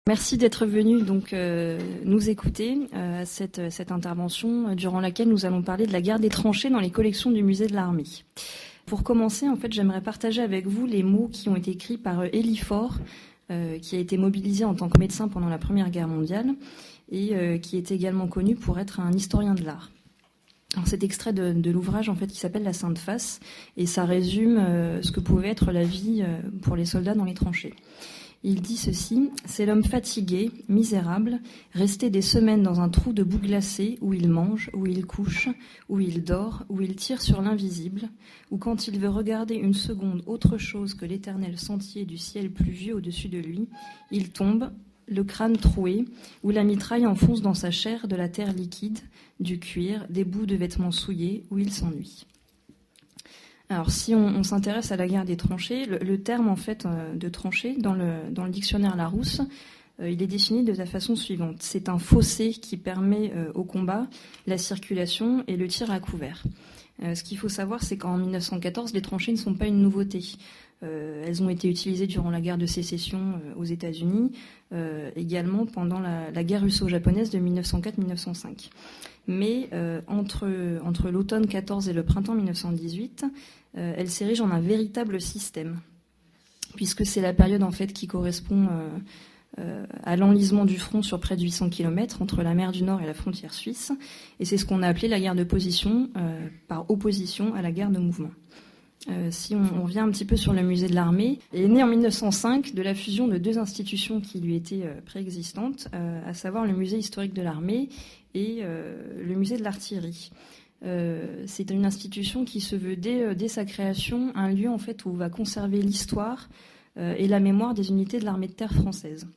Merci d'être venu donc nous écouter à cette intervention durant laquelle nous allons parler de la guerre des tranchées dans les collections du musée de l'Armée. Pour commencer, en fait, j'aimerais partager avec vous les mots qui ont été écrits par Élie Faure, qui a été mobilisé en tant que médecin pendant la Première Guerre mondiale et qui est également connu pour être un historien de l'art. Alors, cet extrait de l'ouvrage en fait qui s'appelle La Sainte Face et ça résume ce que pouvait être la vie pour les soldats dans les tranchées. Il dit ceci: c'est l'homme fatigué, misérable, resté des semaines dans un trou de boue glacée où il mange, où il couche, où il dort, où il tire sur l'invisible, où quand il veut regarder une seconde autre chose que l'éternel sentier du ciel pluvieux au-dessus de lui, il tombe, le crâne troué, où la mitraille enfonce dans sa chair de la terre liquide, du cuir, des bouts de vêtements souillés, où il s'ennuie. Alors, si on s'intéresse à la guerre des tranchées, le terme en fait de tranchée dans le dictionnaire Larousse, il est défini de la façon suivante: c'est un fossé qui permet au combat la circulation et le tir à couvert. Ce qu'il faut savoir, c'est qu'en 1914, les tranchées ne sont pas une nouveauté. Elles ont été utilisées durant la guerre de sécession aux États-Unis, également pendant la guerre russo-japonaise de 1904-1905. Mais entre l'automne 14 et le printemps 1918, elle s'érige en un véritable système, puisque c'est la période en fait qui correspond à l'enlisement du front sur près de 800 km entre la mer du Nord et la frontière suisse, et c'est ce qu'on a appelé la guerre de position, par opposition à la guerre de mouvement. Si on revient un petit peu sur le musée de l'Armée, il est né en 1905 de la fusion de deux institutions qui lui étaient préexistantes, à savoir le musée historique de l'Armée et le musée de l'artillerie. C'est une institution qui se veut dès sa création un lieu en fait où on va conserver l'histoire et la mémoire des unités de l'armée de terre française.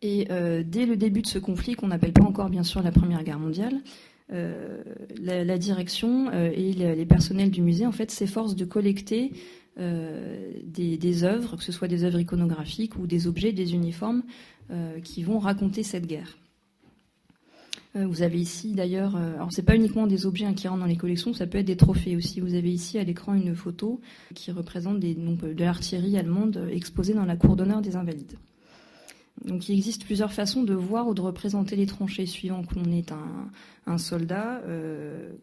Et dès le début de ce conflit, qu'on n'appelle pas encore bien sûr la Première Guerre mondiale, la direction et les personnels du musée en fait s'efforcent de collecter des œuvres, que ce soit des œuvres iconographiques ou des objets, des uniformes qui vont raconter cette guerre. Vous avez ici d'ailleurs, alors c'est pas uniquement des objets qui rentrent dans les collections, ça peut être des trophées aussi. Vous avez ici à l'écran une photo qui représente de l'artillerie allemande exposée dans la cour d'honneur des Invalides. Donc il existe plusieurs façons de voir ou de représenter les tranchées, suivant qu'on est un soldat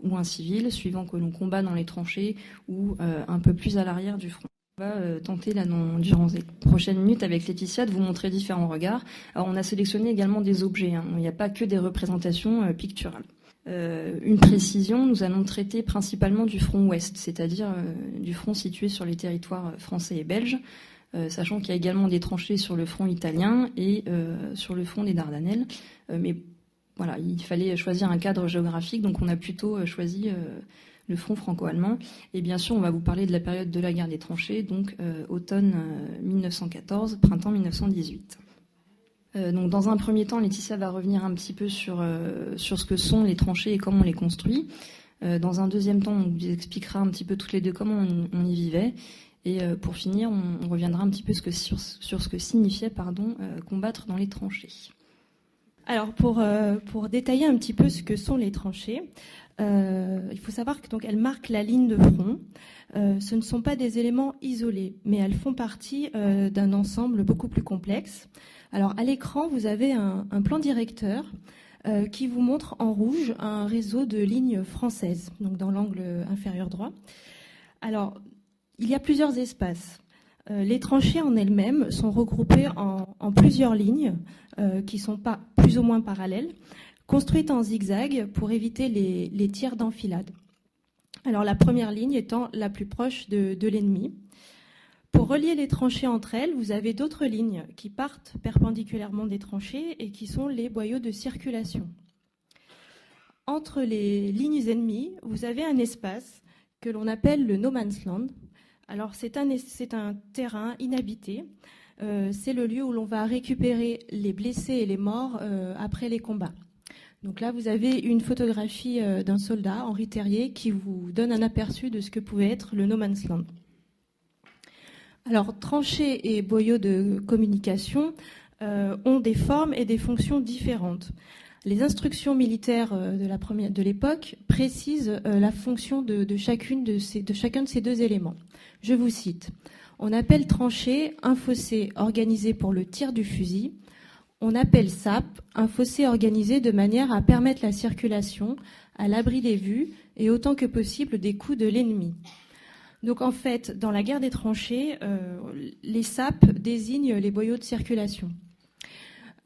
ou un civil, suivant que l'on combat dans les tranchées ou un peu plus à l'arrière du front. On va tenter là, durant les prochaines minutes avec Laetitia de vous montrer différents regards. Alors on a sélectionné également des objets, il n'y a pas que des représentations picturales. Une précision, nous allons traiter principalement du front ouest, c'est-à-dire du front situé sur les territoires français et belges, sachant qu'il y a également des tranchées sur le front italien et sur le front des Dardanelles. Mais voilà, il fallait choisir un cadre géographique, donc on a plutôt choisi le front franco-allemand. Et bien sûr, on va vous parler de la période de la guerre des tranchées, donc automne 1914, printemps 1918. Donc dans un premier temps, Laetitia va revenir un petit peu sur ce que sont les tranchées et comment on les construit. Dans un deuxième temps, on vous expliquera un petit peu toutes les deux comment on y vivait. Et pour finir, on reviendra un petit peu sur ce que signifiait combattre dans les tranchées. Alors pour détailler un petit peu ce que sont les tranchées, il faut savoir que donc elles marquent la ligne de front. Ce ne sont pas des éléments isolés, mais elles font partie d'un ensemble beaucoup plus complexe. Alors à l'écran, vous avez un plan directeur qui vous montre en rouge un réseau de lignes françaises, donc dans l'angle inférieur droit. Alors il y a plusieurs espaces. Les tranchées en elles-mêmes sont regroupées en plusieurs lignes qui sont pas plus ou moins parallèles, construites en zigzag pour éviter les tirs d'enfilade. Alors la première ligne étant la plus proche de l'ennemi. Pour relier les tranchées entre elles, vous avez d'autres lignes qui partent perpendiculairement des tranchées et qui sont les boyaux de circulation. Entre les lignes ennemies, vous avez un espace que l'on appelle le no man's land. Alors c'est un terrain inhabité. C'est le lieu où l'on va récupérer les blessés et les morts après les combats. Donc là, vous avez une photographie d'un soldat, Henri Terrier, qui vous donne un aperçu de ce que pouvait être le no man's land. Alors, tranchées et boyaux de communication ont des formes et des fonctions différentes. Les instructions militaires de l'époque précisent la fonction de chacun de ces deux éléments. Je vous cite. On appelle tranchée un fossé organisé pour le tir du fusil. On appelle sape un fossé organisé de manière à permettre la circulation à l'abri des vues et autant que possible des coups de l'ennemi. Donc en fait, dans la guerre des tranchées, les sapes désignent les boyaux de circulation.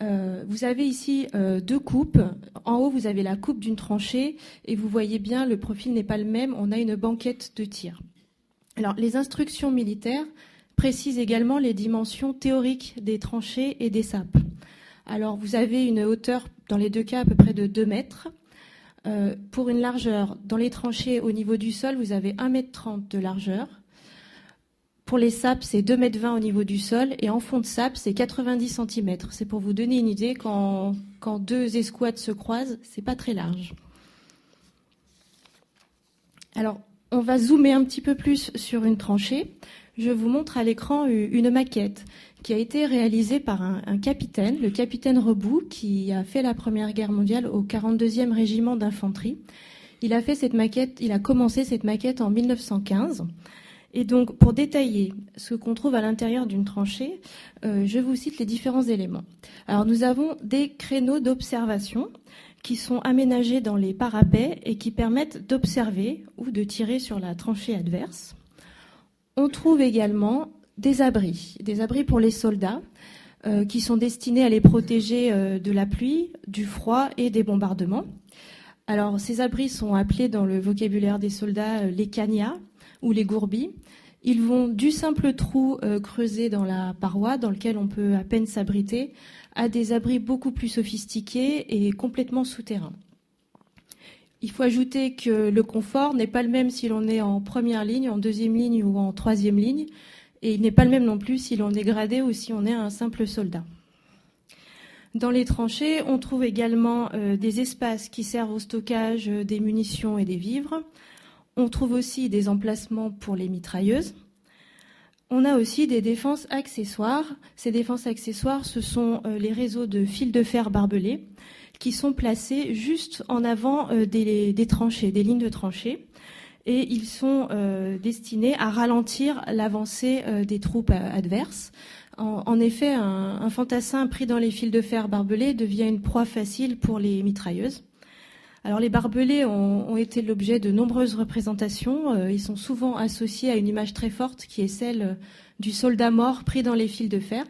Vous avez ici deux coupes. En haut, vous avez la coupe d'une tranchée et vous voyez bien, le profil n'est pas le même. On a une banquette de tir. Alors, les instructions militaires précisent également les dimensions théoriques des tranchées et des sapes. Alors, vous avez une hauteur, dans les deux cas, à peu près de 2 mètres. Pour une largeur, dans les tranchées au niveau du sol, vous avez 1,30 m de largeur. Pour les sapes, c'est 2,20 m au niveau du sol. Et en fond de sape, c'est 90 cm. C'est pour vous donner une idée, quand deux escouades se croisent, c'est pas très large. Alors, on va zoomer un petit peu plus sur une tranchée. Je vous montre à l'écran une maquette qui a été réalisée par un capitaine, le capitaine Rebout, qui a fait la Première Guerre mondiale au 42e régiment d'infanterie. Il a commencé cette maquette en 1915. Et donc, pour détailler ce qu'on trouve à l'intérieur d'une tranchée, je vous cite les différents éléments. Alors, nous avons des créneaux d'observation qui sont aménagés dans les parapets et qui permettent d'observer ou de tirer sur la tranchée adverse. On trouve également des abris pour les soldats qui sont destinés à les protéger de la pluie, du froid et des bombardements. Alors, ces abris sont appelés dans le vocabulaire des soldats les cagnats ou les gourbis. Ils vont du simple trou creusé dans la paroi, dans lequel on peut à peine s'abriter, à des abris beaucoup plus sophistiqués et complètement souterrains. Il faut ajouter que le confort n'est pas le même si l'on est en première ligne, en deuxième ligne ou en troisième ligne, et il n'est pas le même non plus si l'on est gradé ou si on est un simple soldat. Dans les tranchées, on trouve également des espaces qui servent au stockage des munitions et des vivres. On trouve aussi des emplacements pour les mitrailleuses. On a aussi des défenses accessoires. Ces défenses accessoires, ce sont les réseaux de fils de fer barbelés qui sont placés juste en avant des tranchées, des lignes de tranchées. Et ils sont destinés à ralentir l'avancée des troupes adverses. En effet, un fantassin pris dans les fils de fer barbelés devient une proie facile pour les mitrailleuses. Alors les barbelés ont été l'objet de nombreuses représentations. Ils sont souvent associés à une image très forte qui est celle du soldat mort pris dans les fils de fer.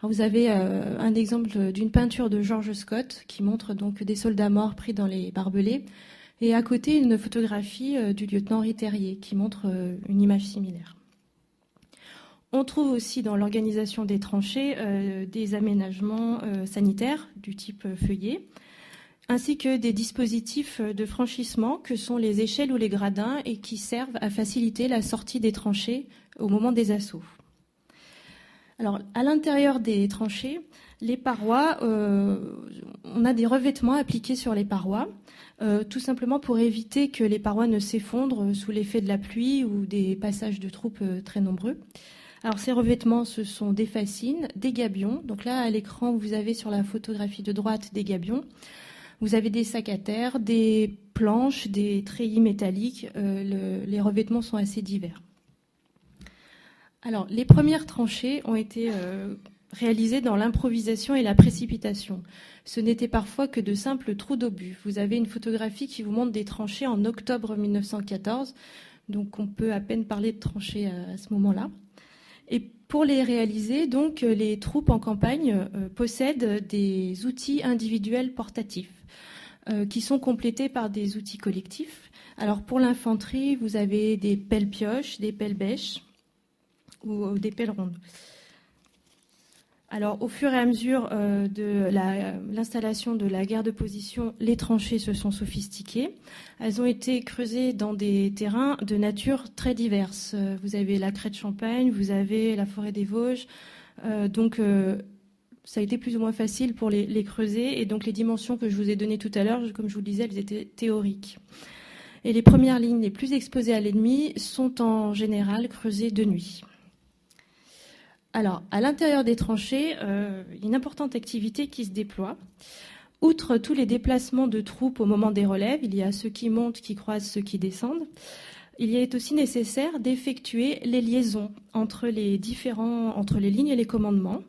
Alors vous avez un exemple d'une peinture de George Scott qui montre donc des soldats morts pris dans les barbelés. Et à côté, une photographie du lieutenant Henri Terrier qui montre une image similaire. On trouve aussi dans l'organisation des tranchées des aménagements sanitaires du type feuillet, ainsi que des dispositifs de franchissement que sont les échelles ou les gradins et qui servent à faciliter la sortie des tranchées au moment des assauts. Alors, à l'intérieur des tranchées, les parois, on a des revêtements appliqués sur les parois, tout simplement pour éviter que les parois ne s'effondrent sous l'effet de la pluie ou des passages de troupes très nombreux. Alors, ces revêtements, ce sont des fascines, des gabions. Donc là, à l'écran, vous avez sur la photographie de droite des gabions. Vous avez des sacs à terre, des planches, des treillis métalliques. Les revêtements sont assez divers. Alors, les premières tranchées ont été réalisées dans l'improvisation et la précipitation. Ce n'était parfois que de simples trous d'obus. Vous avez une photographie qui vous montre des tranchées en octobre 1914. Donc, on peut à peine parler de tranchées à ce moment-là. Et pour les réaliser, donc, les troupes en campagne possèdent des outils individuels portatifs qui sont complétés par des outils collectifs. Alors, pour l'infanterie, vous avez des pelles-pioches, des pelles-bêches ou des pelles rondes. Alors, au fur et à mesure de l'installation de la guerre de position, les tranchées se sont sophistiquées. Elles ont été creusées dans des terrains de nature très diverses. Vous avez la crête Champagne, vous avez la forêt des Vosges. Donc, ça a été plus ou moins facile pour les creuser. Et donc, les dimensions que je vous ai données tout à l'heure, comme je vous le disais, elles étaient théoriques. Et les premières lignes les plus exposées à l'ennemi sont en général creusées de nuit. Alors, à l'intérieur des tranchées, il y a une importante activité qui se déploie. Outre tous les déplacements de troupes au moment des relèves, il y a ceux qui montent, qui croisent, ceux qui descendent. Il est aussi nécessaire d'effectuer les liaisons entre les lignes et les commandements.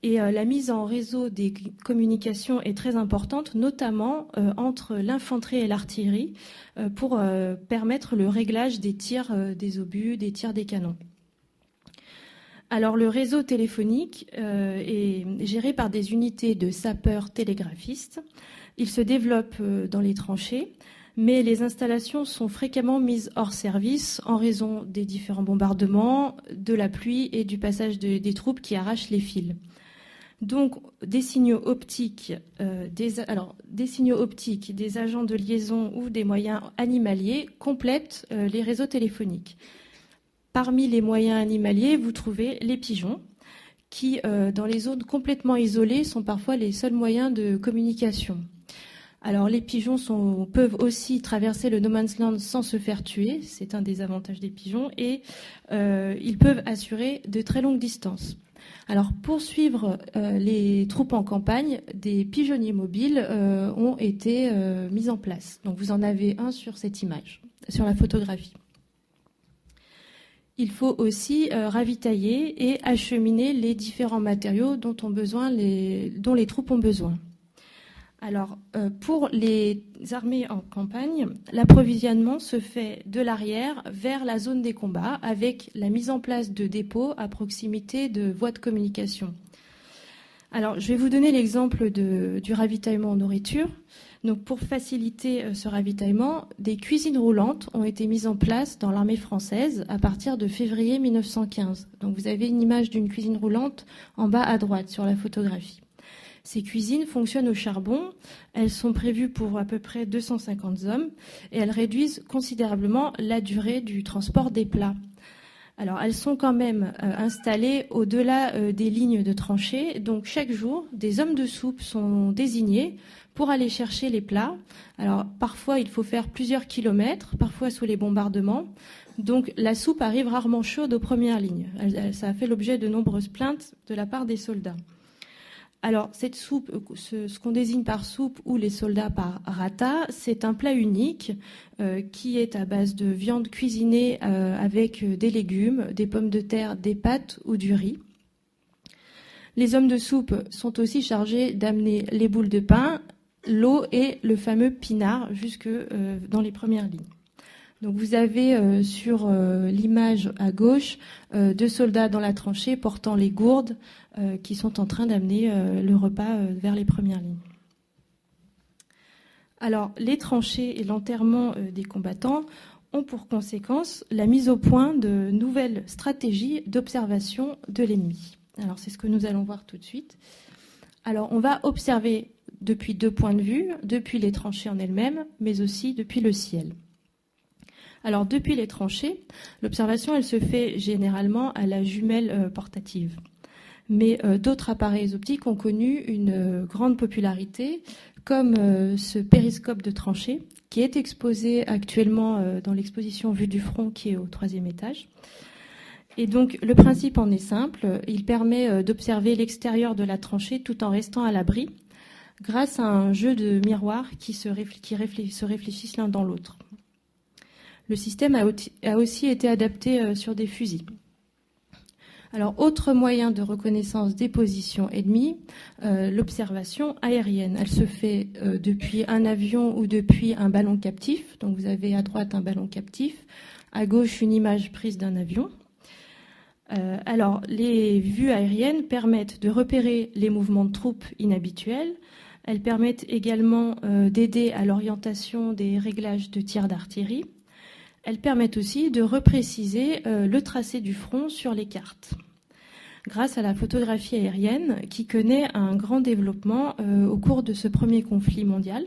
Et la mise en réseau des communications est très importante, notamment entre l'infanterie et l'artillerie, pour permettre le réglage des tirs des obus, des tirs des canons. Alors le réseau téléphonique est géré par des unités de sapeurs télégraphistes. Il se développe dans les tranchées, mais les installations sont fréquemment mises hors service en raison des différents bombardements, de la pluie et du passage des troupes qui arrachent les fils. Donc, des signaux optiques, des agents de liaison ou des moyens animaliers complètent les réseaux téléphoniques. Parmi les moyens animaliers, vous trouvez les pigeons, qui, dans les zones complètement isolées, sont parfois les seuls moyens de communication. Alors, les pigeons peuvent aussi traverser le no man's land sans se faire tuer, c'est un des avantages des pigeons, et ils peuvent assurer de très longues distances. Alors, pour suivre les troupes en campagne, des pigeonniers mobiles ont été mis en place. Donc, vous en avez un sur cette image, sur la photographie. Il faut aussi ravitailler et acheminer les différents matériaux dont les troupes ont besoin. Alors, pour les armées en campagne, l'approvisionnement se fait de l'arrière vers la zone des combats avec la mise en place de dépôts à proximité de voies de communication. Alors, je vais vous donner l'exemple du ravitaillement en nourriture. Donc, pour faciliter ce ravitaillement, des cuisines roulantes ont été mises en place dans l'armée française à partir de février 1915. Donc, vous avez une image d'une cuisine roulante en bas à droite sur la photographie. Ces cuisines fonctionnent au charbon, elles sont prévues pour à peu près 250 hommes et elles réduisent considérablement la durée du transport des plats. Alors elles sont quand même installées au-delà des lignes de tranchées, donc chaque jour des hommes de soupe sont désignés pour aller chercher les plats. Alors parfois il faut faire plusieurs kilomètres, parfois sous les bombardements, donc la soupe arrive rarement chaude aux premières lignes. Ça a fait l'objet de nombreuses plaintes de la part des soldats. Alors, cette soupe, ce qu'on désigne par soupe ou les soldats par rata, c'est un plat unique qui est à base de viande cuisinée avec des légumes, des pommes de terre, des pâtes ou du riz. Les hommes de soupe sont aussi chargés d'amener les boules de pain, l'eau et le fameux pinard jusque dans les premières lignes. Donc vous avez sur l'image à gauche 2 soldats dans la tranchée portant les gourdes qui sont en train d'amener le repas vers les premières lignes. Alors les tranchées et l'enterrement des combattants ont pour conséquence la mise au point de nouvelles stratégies d'observation de l'ennemi. Alors c'est ce que nous allons voir tout de suite. Alors on va observer depuis 2 points de vue, depuis les tranchées en elles-mêmes, mais aussi depuis le ciel. Alors, depuis les tranchées, l'observation, elle se fait généralement à la jumelle portative. Mais d'autres appareils optiques ont connu une grande popularité, comme ce périscope de tranchée, qui est exposé actuellement dans l'exposition Vue du front, qui est au 3e étage. Et donc, le principe en est simple. Il permet d'observer l'extérieur de la tranchée tout en restant à l'abri, grâce à un jeu de miroirs qui se réfléchissent l'un dans l'autre. Le système a aussi été adapté sur des fusils. Alors, autre moyen de reconnaissance des positions ennemies, l'observation aérienne. Elle se fait depuis un avion ou depuis un ballon captif. Donc, vous avez à droite un ballon captif, à gauche une image prise d'un avion. Alors, les vues aériennes permettent de repérer les mouvements de troupes inhabituels. Elles permettent également d'aider à l'orientation des réglages de tir d'artillerie. Elles permettent aussi de repréciser le tracé du front sur les cartes, grâce à la photographie aérienne qui connaît un grand développement au cours de ce premier conflit mondial.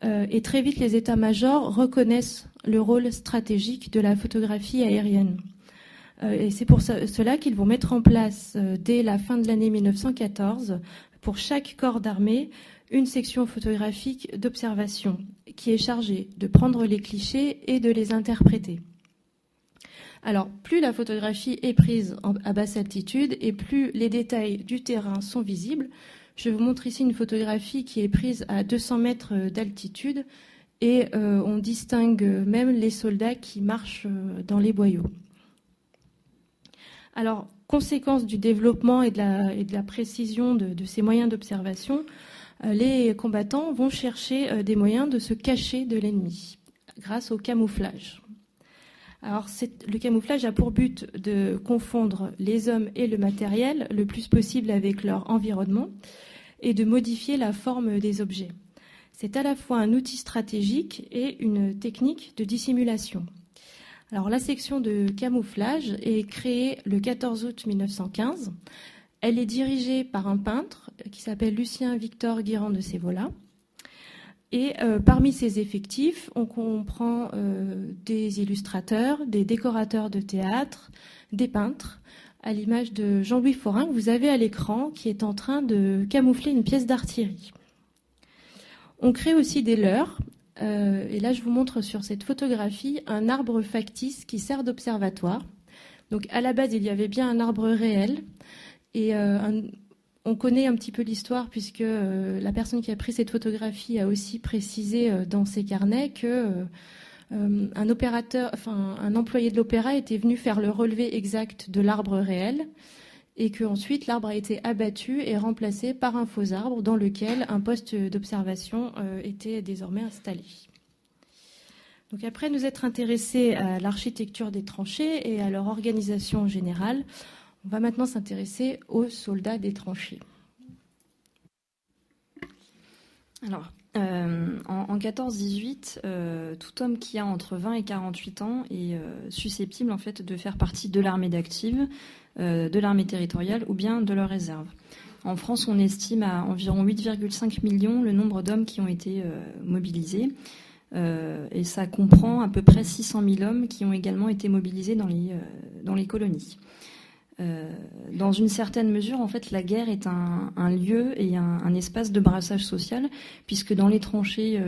Et très vite, les états-majors reconnaissent le rôle stratégique de la photographie aérienne. Et c'est pour cela qu'ils vont mettre en place, dès la fin de l'année 1914, pour chaque corps d'armée, une section photographique d'observation qui est chargée de prendre les clichés et de les interpréter. Alors, plus la photographie est prise à basse altitude et plus les détails du terrain sont visibles. Je vous montre ici une photographie qui est prise à 200 mètres d'altitude et on distingue même les soldats qui marchent dans les boyaux. Alors, conséquence du développement et de la précision de ces moyens d'observation, les combattants vont chercher des moyens de se cacher de l'ennemi grâce au camouflage. Alors, le camouflage a pour but de confondre les hommes et le matériel le plus possible avec leur environnement et de modifier la forme des objets. C'est à la fois un outil stratégique et une technique de dissimulation. Alors, la section de camouflage est créée le 14 août 1915. Elle est dirigée par un peintre qui s'appelle Lucien Victor Guirand de Sévola. Et parmi ses effectifs, on comprend des illustrateurs, des décorateurs de théâtre, des peintres, à l'image de Jean-Louis Forain, que vous avez à l'écran, qui est en train de camoufler une pièce d'artillerie. On crée aussi des leurres. Et là, je vous montre sur cette photographie un arbre factice qui sert d'observatoire. Donc, à la base, il y avait bien un arbre réel. Et on connaît un petit peu l'histoire puisque la personne qui a pris cette photographie a aussi précisé dans ses carnets que un employé de l'opéra était venu faire le relevé exact de l'arbre réel et qu'ensuite l'arbre a été abattu et remplacé par un faux arbre dans lequel un poste d'observation était désormais installé. Donc après nous être intéressés à l'architecture des tranchées et à leur organisation générale, on va maintenant s'intéresser aux soldats des tranchées. Alors, en 14-18, tout homme qui a entre 20 et 48 ans est susceptible en fait de faire partie de l'armée d'active, de l'armée territoriale ou bien de leur réserve. En France, on estime à environ 8,5 millions le nombre d'hommes qui ont été mobilisés. Et ça comprend à peu près 600 000 hommes qui ont également été mobilisés dans les colonies. Dans une certaine mesure, en fait, la guerre est un lieu et un espace de brassage social, puisque dans les tranchées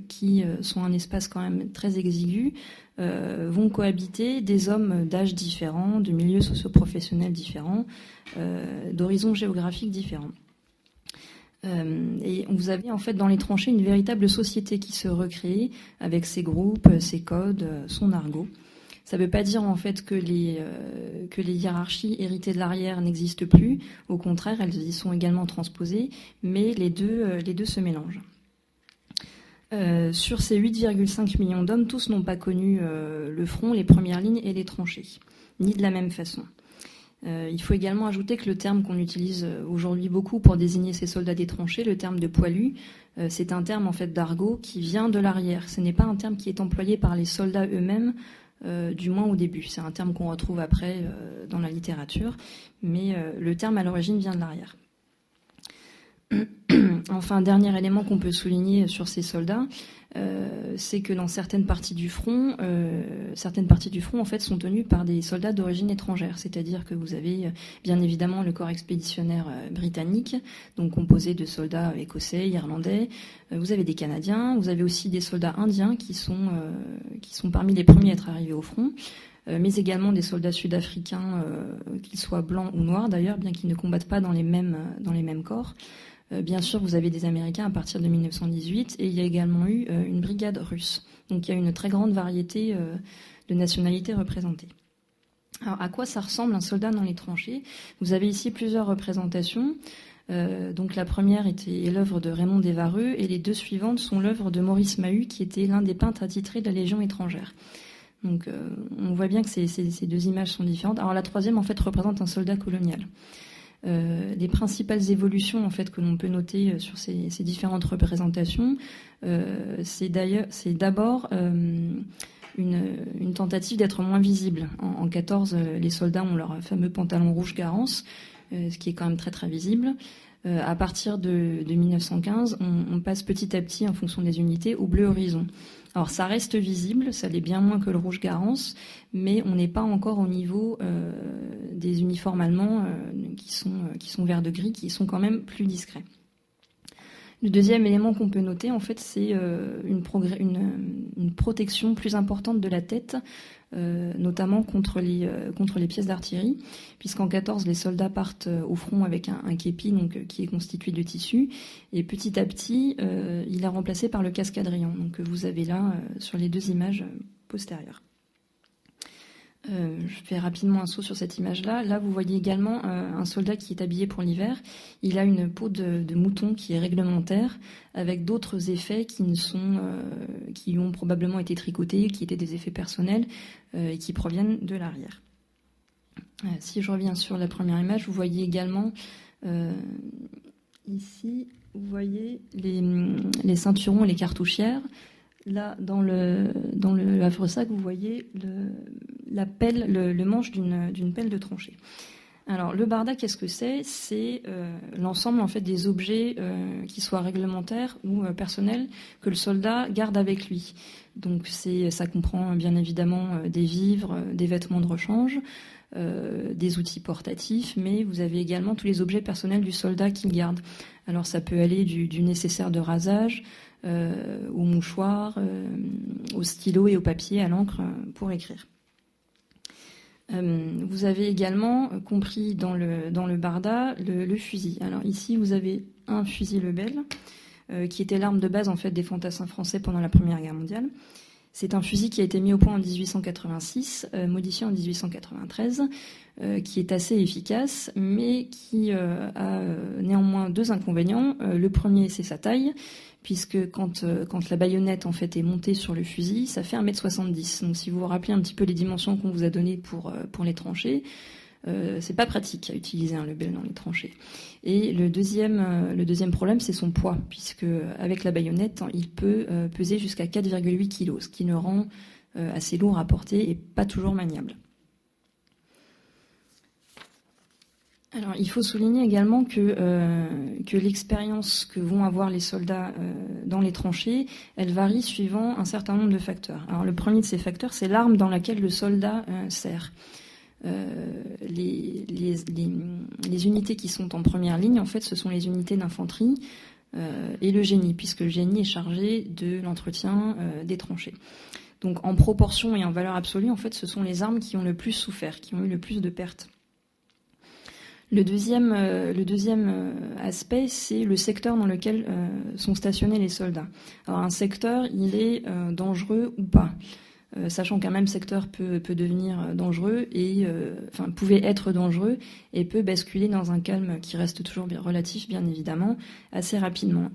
qui sont un espace quand même très exigu, vont cohabiter des hommes d'âges différents, de milieux socio-professionnels différents, d'horizons géographiques différents. Et vous avez en fait dans les tranchées une véritable société qui se recrée avec ses groupes, ses codes, son argot. Ça ne veut pas dire en fait que les hiérarchies héritées de l'arrière n'existent plus. Au contraire, elles y sont également transposées, mais les deux se mélangent. Sur ces 8,5 millions d'hommes, tous n'ont pas connu le front, les premières lignes et les tranchées, ni de la même façon. Il faut également ajouter que le terme qu'on utilise aujourd'hui beaucoup pour désigner ces soldats des tranchées, le terme de poilu, c'est un terme en fait d'argot qui vient de l'arrière. Ce n'est pas un terme qui est employé par les soldats eux-mêmes, du moins au début. C'est un terme qu'on retrouve après dans la littérature, mais le terme à l'origine vient de l'arrière. Enfin, dernier élément qu'on peut souligner sur ces soldats, c'est que dans certaines parties du front en fait sont tenues par des soldats d'origine étrangère, c'est-à-dire que vous avez bien évidemment le corps expéditionnaire britannique, donc composé de soldats écossais, irlandais. Vous avez des Canadiens, vous avez aussi des soldats indiens qui sont parmi les premiers à être arrivés au front. Mais également des soldats sud-africains, qu'ils soient blancs ou noirs d'ailleurs, bien qu'ils ne combattent pas dans les mêmes corps. Bien sûr, vous avez des Américains à partir de 1918 et il y a également eu une brigade russe. Donc il y a une très grande variété de nationalités représentées. Alors à quoi ça ressemble un soldat dans les tranchées ? Vous avez ici plusieurs représentations. Donc la première est l'œuvre de Raymond Desvareux et les deux suivantes sont l'œuvre de Maurice Mahut qui était l'un des peintres attitrés de la Légion étrangère. Donc on voit bien que ces deux images sont différentes. Alors la troisième en fait représente un soldat colonial. Les principales évolutions en fait que l'on peut noter sur ces différentes représentations, c'est d'abord une tentative d'être moins visible. En 14, les soldats ont leur fameux pantalon rouge Garance, ce qui est quand même très très visible. À partir de 1915, on passe petit à petit, en fonction des unités, au bleu horizon. Alors ça reste visible, ça l'est bien moins que le rouge Garance, mais on n'est pas encore au niveau des uniformes allemands qui sont vert de gris, qui sont quand même plus discrets. Le deuxième élément qu'on peut noter, en fait, c'est une protection plus importante de la tête, notamment contre les pièces d'artillerie, puisqu'en 14, les soldats partent au front avec un képi, donc qui est constitué de tissu, et petit à petit, il est remplacé par le cascadrian, donc vous avez là sur les deux images postérieures. Je fais rapidement un saut sur cette image-là. Là, vous voyez également un soldat qui est habillé pour l'hiver. Il a une peau de mouton qui est réglementaire, avec d'autres effets qui ont probablement été tricotés, qui étaient des effets personnels et qui proviennent de l'arrière. Si je reviens sur la première image, vous voyez également ici, vous voyez les ceinturons et les cartouchières. Là, dans le havresac, vous voyez le manche d'une pelle de tranchée. Alors, le barda, qu'est-ce que c'est ? C'est l'ensemble en fait des objets qui soient réglementaires ou personnels que le soldat garde avec lui. Donc, ça comprend bien évidemment des vivres, des vêtements de rechange, des outils portatifs, mais vous avez également tous les objets personnels du soldat qu'il garde. Alors, ça peut aller du nécessaire de rasage, au mouchoir, au stylo et au papier, à l'encre pour écrire. Vous avez également compris dans le barda le fusil. Alors ici, vous avez un fusil Lebel, qui était l'arme de base en fait des fantassins français pendant la Première Guerre mondiale. C'est un fusil qui a été mis au point en 1886, modifié en 1893, qui est assez efficace, mais qui a néanmoins deux inconvénients. Le premier, c'est sa taille, puisque quand la baïonnette en fait est montée sur le fusil, ça fait 1m70. Donc si vous vous rappelez un petit peu les dimensions qu'on vous a données pour les tranchées, c'est pas pratique à utiliser un Lebel dans les tranchées. Et le deuxième problème, c'est son poids, puisque avec la baïonnette, il peut peser jusqu'à 4,8 kg, ce qui le rend assez lourd à porter et pas toujours maniable. Alors, il faut souligner également que l'expérience que vont avoir les soldats dans les tranchées, elle varie suivant un certain nombre de facteurs. Alors, le premier de ces facteurs, c'est l'arme dans laquelle le soldat sert. Les unités qui sont en première ligne, en fait, ce sont les unités d'infanterie et le génie, puisque le génie est chargé de l'entretien des tranchées. Donc, en proportion et en valeur absolue, en fait, ce sont les armes qui ont le plus souffert, qui ont eu le plus de pertes. Le deuxième aspect, c'est le secteur dans lequel sont stationnés les soldats. Alors, un secteur, il est dangereux ou pas. Sachant qu'un même secteur peut devenir dangereux pouvait être dangereux et peut basculer dans un calme qui reste toujours relatif, bien évidemment, assez rapidement.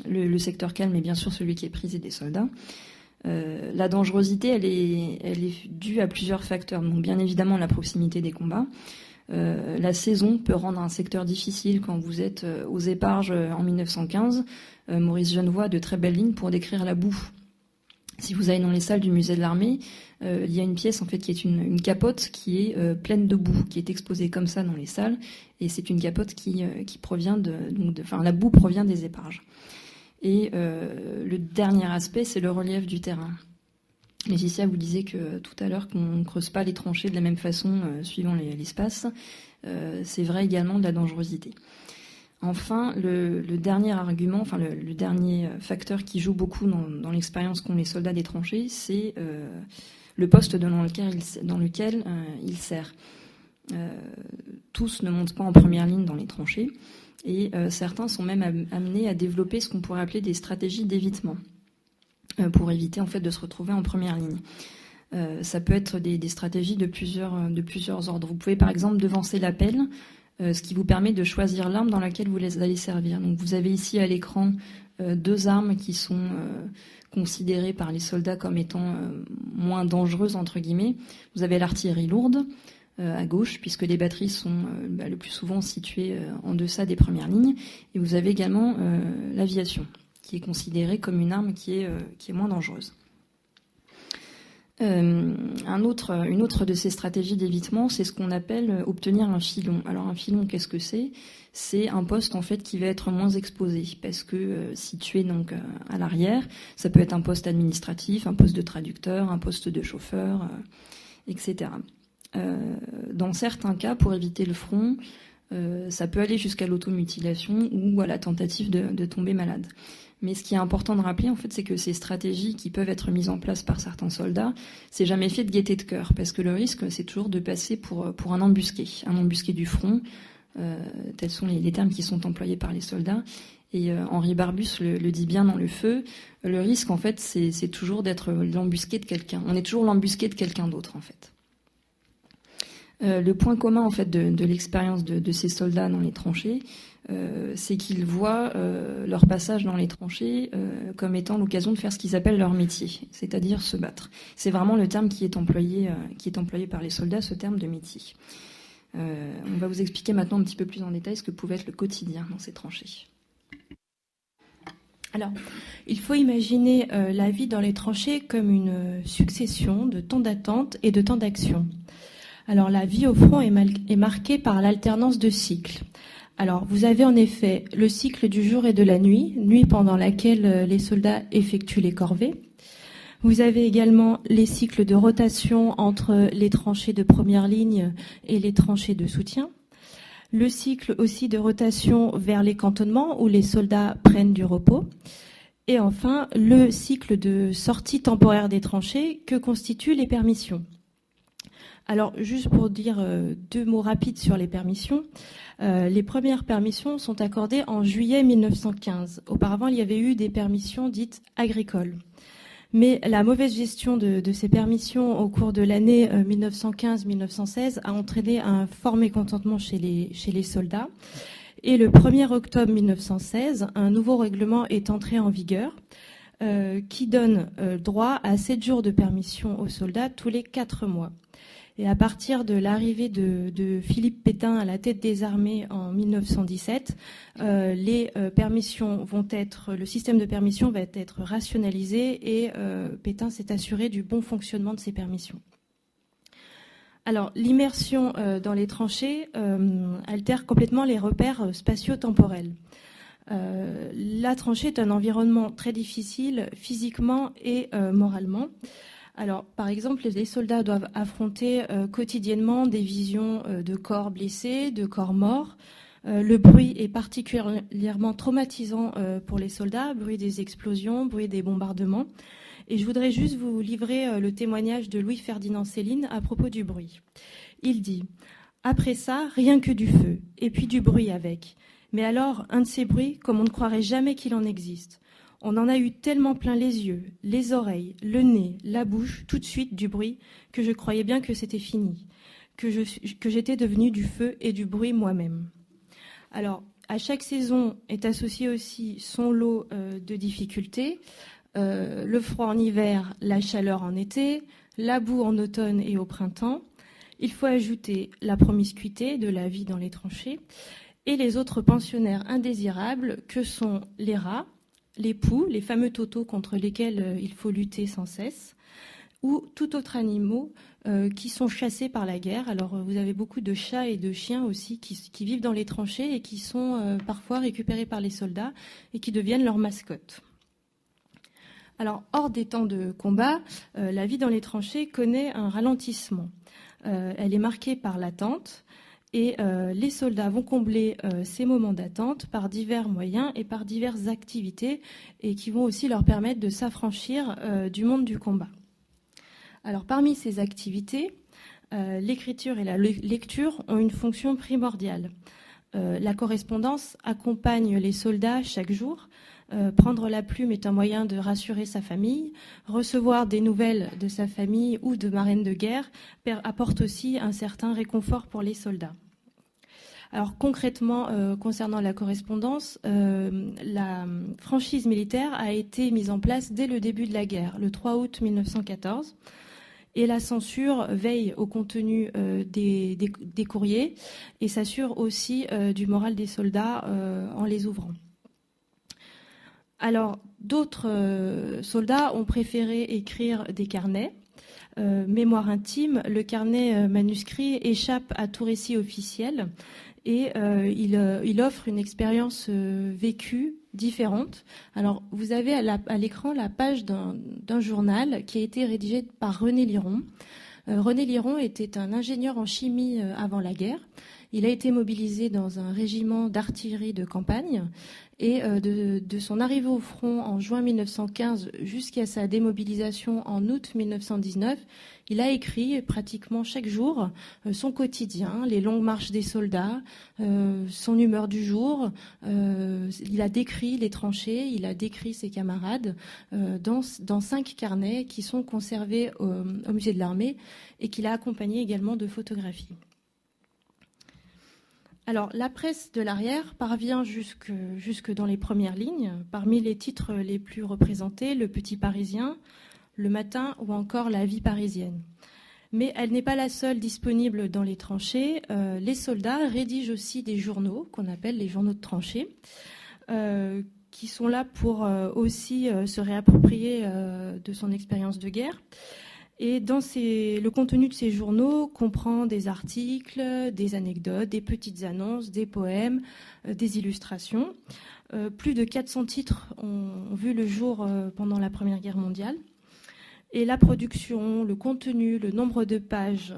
Le secteur calme est bien sûr celui qui est prisé des soldats. La dangerosité, elle est due à plusieurs facteurs. Donc, bien évidemment, la proximité des combats. La saison peut rendre un secteur difficile quand vous êtes aux Éparges en 1915. Maurice Genevoix a de très belles lignes pour décrire la boue. Si vous allez dans les salles du musée de l'armée, il y a une pièce en fait qui est une capote qui est pleine de boue, qui est exposée comme ça dans les salles, et c'est une capote qui provient la boue provient des éparges. Et le dernier aspect, c'est le relief du terrain. Laetitia vous disait que tout à l'heure qu'on ne creuse pas les tranchées de la même façon suivant l'espace. C'est vrai également de la dangerosité. Enfin, le dernier argument, le dernier facteur qui joue beaucoup dans l'expérience qu'ont les soldats des tranchées, c'est le poste dans lequel ils servent. Tous ne montent pas en première ligne dans les tranchées, et certains sont même amenés à développer ce qu'on pourrait appeler des stratégies d'évitement, pour éviter en fait de se retrouver en première ligne. Ça peut être des stratégies de plusieurs ordres. Vous pouvez par exemple devancer la pelle, ce qui vous permet de choisir l'arme dans laquelle vous allez servir. Donc vous avez ici à l'écran deux armes qui sont considérées par les soldats comme étant moins dangereuses, entre guillemets. Vous avez l'artillerie lourde à gauche, puisque les batteries sont le plus souvent situées en deçà des premières lignes. Et vous avez également l'aviation, qui est considérée comme une arme qui est moins dangereuse. Une autre de ces stratégies d'évitement, c'est ce qu'on appelle obtenir un filon. Alors un filon, qu'est-ce que c'est ? C'est un poste en fait qui va être moins exposé, parce que situé donc à l'arrière, ça peut être un poste administratif, un poste de traducteur, un poste de chauffeur, etc. Dans certains cas, pour éviter le front, Ça peut aller jusqu'à l'automutilation ou à la tentative de tomber malade. Mais ce qui est important de rappeler, en fait, c'est que ces stratégies qui peuvent être mises en place par certains soldats, c'est jamais fait de gaieté de cœur, parce que le risque, c'est toujours de passer pour un embusqué du front. Tels sont les termes qui sont employés par les soldats. Et Henri Barbus le dit bien dans Le Feu. Le risque, en fait, c'est toujours d'être l'embusqué de quelqu'un. On est toujours l'embusqué de quelqu'un d'autre, en fait. Le point commun, en fait, de l'expérience de ces soldats dans les tranchées, c'est qu'ils voient leur passage dans les tranchées comme étant l'occasion de faire ce qu'ils appellent leur métier, c'est-à-dire se battre. C'est vraiment le terme qui est employé par les soldats, ce terme de métier. On va vous expliquer maintenant un petit peu plus en détail ce que pouvait être le quotidien dans ces tranchées. Alors, il faut imaginer la vie dans les tranchées comme une succession de temps d'attente et de temps d'action. Alors, la vie au front est marquée par l'alternance de cycles. Alors, vous avez en effet le cycle du jour et de la nuit pendant laquelle les soldats effectuent les corvées. Vous avez également les cycles de rotation entre les tranchées de première ligne et les tranchées de soutien. Le cycle aussi de rotation vers les cantonnements où les soldats prennent du repos. Et enfin, le cycle de sortie temporaire des tranchées que constituent les permissions. Alors, juste pour dire 2 mots rapides sur les permissions. Les premières permissions sont accordées en juillet 1915. Auparavant, il y avait eu des permissions dites agricoles. Mais la mauvaise gestion de ces permissions au cours de l'année 1915-1916 a entraîné un fort mécontentement chez les soldats. Et le 1er octobre 1916, un nouveau règlement est entré en vigueur qui donne droit à 7 jours de permission aux soldats tous les 4 mois. Et à partir de l'arrivée de Philippe Pétain à la tête des armées en 1917, le système de permission va être rationalisé et Pétain s'est assuré du bon fonctionnement de ces permissions. Alors, l'immersion dans les tranchées altère complètement les repères spatio-temporels. La tranchée est un environnement très difficile physiquement et moralement. Alors, par exemple, les soldats doivent affronter quotidiennement des visions de corps blessés, de corps morts. Le bruit est particulièrement traumatisant pour les soldats, bruit des explosions, bruit des bombardements. Et je voudrais juste vous livrer le témoignage de Louis-Ferdinand Céline à propos du bruit. Il dit « Après ça, rien que du feu, et puis du bruit avec. Mais alors, un de ces bruits, comme on ne croirait jamais qu'il en existe. On en a eu tellement plein les yeux, les oreilles, le nez, la bouche, tout de suite du bruit, que je croyais bien que c'était fini, que j'étais devenue du feu et du bruit moi-même. » Alors, à chaque saison est associé aussi son lot de difficultés. Le froid en hiver, la chaleur en été, la boue en automne et au printemps. Il faut ajouter la promiscuité de la vie dans les tranchées et les autres pensionnaires indésirables que sont les rats, les poux, les fameux totaux contre lesquels il faut lutter sans cesse, ou tout autre animaux qui sont chassés par la guerre. Alors vous avez beaucoup de chats et de chiens aussi qui vivent dans les tranchées et qui sont parfois récupérés par les soldats et qui deviennent leurs mascottes. Alors, hors des temps de combat, la vie dans les tranchées connaît un ralentissement. Elle est marquée par l'attente et les soldats vont combler ces moments d'attente par divers moyens et par diverses activités et qui vont aussi leur permettre de s'affranchir du monde du combat. Alors, parmi ces activités, l'écriture et la lecture ont une fonction primordiale. La correspondance accompagne les soldats chaque jour. Prendre la plume est un moyen de rassurer sa famille. Recevoir des nouvelles de sa famille ou de marraines de guerre apporte aussi un certain réconfort pour les soldats. Alors concrètement, concernant la correspondance, la franchise militaire a été mise en place dès le début de la guerre, le 3 août 1914. Et la censure veille au contenu des courriers et s'assure aussi du moral des soldats en les ouvrant. Alors, d'autres soldats ont préféré écrire des carnets. Mémoire intime, le carnet manuscrit échappe à tout récit officiel et il offre une expérience vécue différente. Alors, vous avez à l'écran la page d'un journal qui a été rédigé par René Liron. René Liron était un ingénieur en chimie avant la guerre Il a été mobilisé dans un régiment d'artillerie de campagne et de son arrivée au front en juin 1915 jusqu'à sa démobilisation en août 1919, il a écrit pratiquement chaque jour son quotidien, les longues marches des soldats, son humeur du jour. Il a décrit les tranchées, il a décrit ses camarades dans 5 carnets qui sont conservés au musée de l'armée et qu'il a accompagnés également de photographies. Alors, la presse de l'arrière parvient jusque dans les premières lignes. Parmi les titres les plus représentés, Le Petit Parisien, Le Matin ou encore La Vie parisienne. Mais elle n'est pas la seule disponible dans les tranchées. Les soldats rédigent aussi des journaux, qu'on appelle les journaux de tranchées, qui sont là pour aussi se réapproprier de son expérience de guerre. Et le contenu de ces journaux comprend des articles, des anecdotes, des petites annonces, des poèmes, des illustrations. Plus de 400 titres ont vu le jour pendant la Première Guerre mondiale. Et la production, le contenu, le nombre de pages